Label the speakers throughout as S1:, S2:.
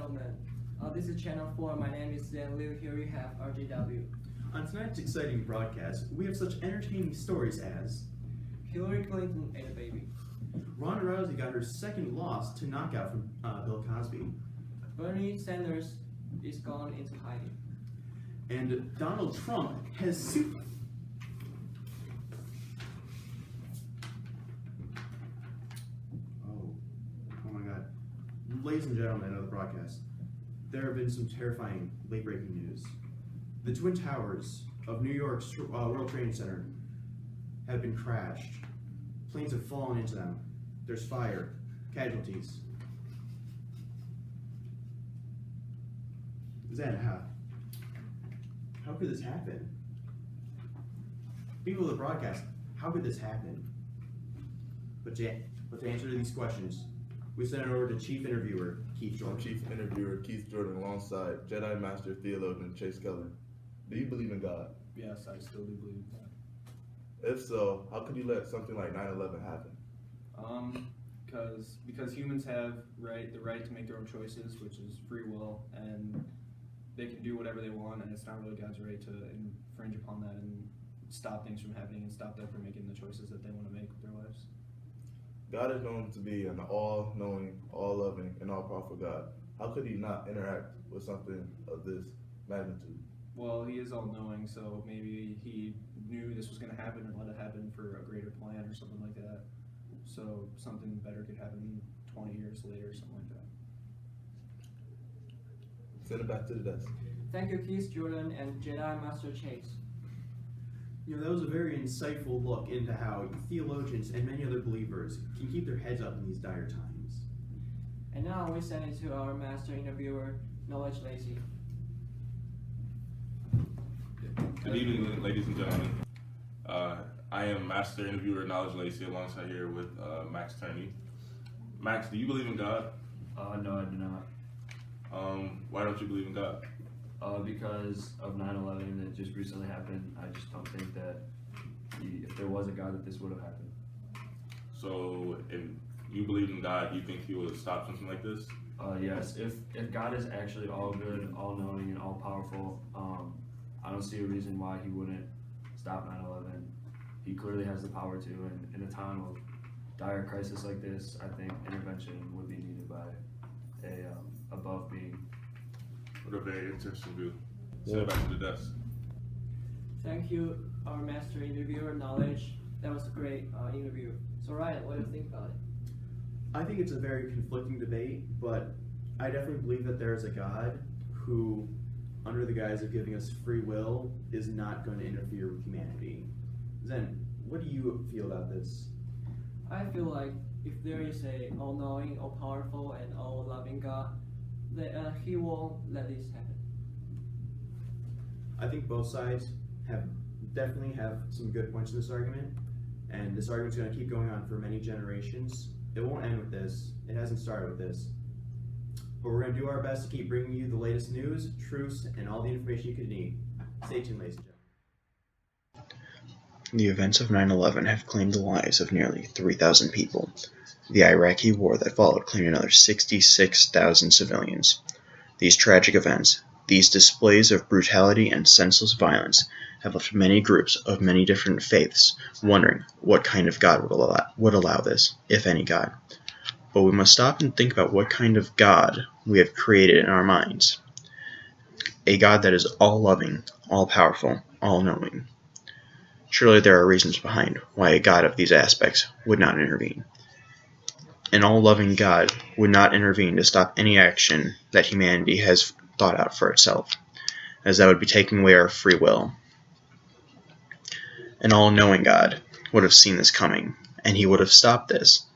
S1: gentlemen, this is Channel 4. My name is Zan Liu. Here we have RJW.
S2: On tonight's exciting broadcast, we have such entertaining stories as
S1: Hillary Clinton ate a baby.
S2: Ronda Rousey got her second loss to knockout from Bill Cosby.
S1: Bernie Sanders is gone into hiding.
S2: And Donald Trump has Oh my God. Ladies and gentlemen of the broadcast, there have been some terrifying late-breaking news. The Twin Towers of New York's World Trade Center have been crashed. Planes have fallen into them. There's fire, casualties. Zen, how could this happen? People of the broadcast, how could this happen? But to answer these questions, we send it over to Chief Interviewer Keith Jordan.
S3: Chief Interviewer Keith Jordan alongside Jedi Master Theologian Chase Keller. Do you believe in God?
S4: Yes, I still do believe in God.
S3: If so, how could you let something like 9/11 happen?
S4: Because humans have the right to make their own choices, which is free will, and they can do whatever they want, and it's not really God's right to infringe upon that and stop things from happening and stop them from making the choices that they want to make with their lives.
S3: God is known to be an all-knowing, all-loving, and all-powerful God. How could he not interact with something of this magnitude?
S4: Well, he is all-knowing, so maybe he knew this was going to happen and let it happen for a greater plan or something like that. So something better could happen 20 years later or something like that.
S3: Send it back to the desk.
S1: Thank you, Keith Jordan and Jedi Master Chase.
S2: You know, that was a very insightful look into how theologians and many other believers can keep their heads up in these dire times.
S1: And now we send it to our Master Interviewer, Knowledge Lacy.
S5: Good evening, ladies and gentlemen. I am Master Interviewer Knowledge Lacy alongside here with Max Turney. Max, do you believe in God?
S6: No, I do not.
S5: Why don't you believe in God?
S6: Because of 9/11 that just recently happened. I just don't think that if there was a God that this would have happened.
S5: So if you believe in God, you think he would stop something like this?
S6: Yes, if God is actually all good, all knowing, and all powerful, I don't see a reason why he wouldn't stop 9/11. He clearly has the power to, and in a time of dire crisis like this, I think intervention would be needed by a above being.
S5: What a very interesting view. Send it back to the desk.
S1: Thank you, our Master Interviewer, Knowledge. That was a great interview. So Ryan, what do you think about it?
S2: I think it's a very conflicting debate, but I definitely believe that there is a God who, under the guise of giving us free will, is not going to interfere with humanity. Zen, what do you feel about this?
S1: I feel like if there is a all-knowing, all-powerful, and all-loving God, that he won't let this happen.
S2: I think both sides definitely have some good points in this argument, and this argument's going to keep going on for many generations. It won't end with this. It hasn't started with this. But we're going to do our best to keep bringing you the latest news, truths, and all the information you could need. Stay tuned, ladies and gentlemen.
S7: The events of 9/11 have claimed the lives of nearly 3,000 people. The Iraqi war that followed claimed another 66,000 civilians. These tragic events, these displays of brutality and senseless violence, have left many groups of many different faiths wondering what kind of God would allow this, if any God. But we must stop and think about what kind of God we have created in our minds. A God that is all-loving, all-powerful, all-knowing. Surely there are reasons behind why a God of these aspects would not intervene. An all-loving God would not intervene to stop any action that humanity has thought out for itself, as that would be taking away our free will. An all-knowing God would have seen this coming, and he would have stopped this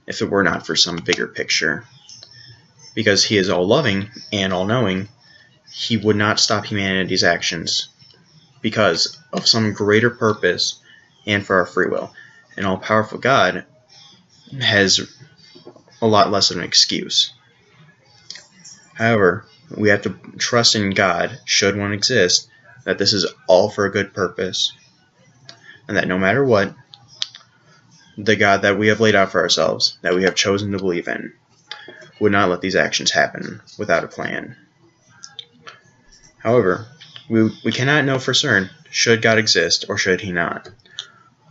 S7: if it were not for some bigger picture. Because he is all-loving and all-knowing, he would not stop humanity's actions because of some greater purpose and for our free will. An all-powerful God has a lot less of an excuse. However, we have to trust in God, should one exist, that this is all for a good purpose, and that no matter what, the God that we have laid out for ourselves, that we have chosen to believe in, would not let these actions happen without a plan. However, we cannot know for certain should God exist or should he not.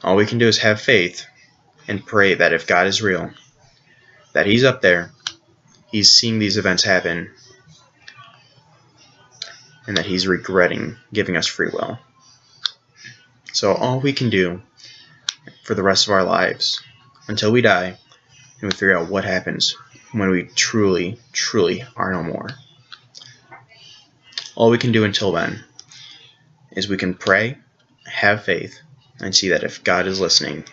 S7: All we can do is have faith and pray that if God is real, that he's up there, he's seeing these events happen, and that he's regretting giving us free will. So all we can do for the rest of our lives, until we die, and we figure out what happens when we truly, truly are no more. All we can do until then is we can pray, have faith, and see that if God is listening,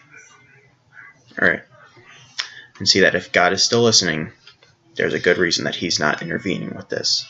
S7: and see that if God is still listening, there's a good reason that he's not intervening with this.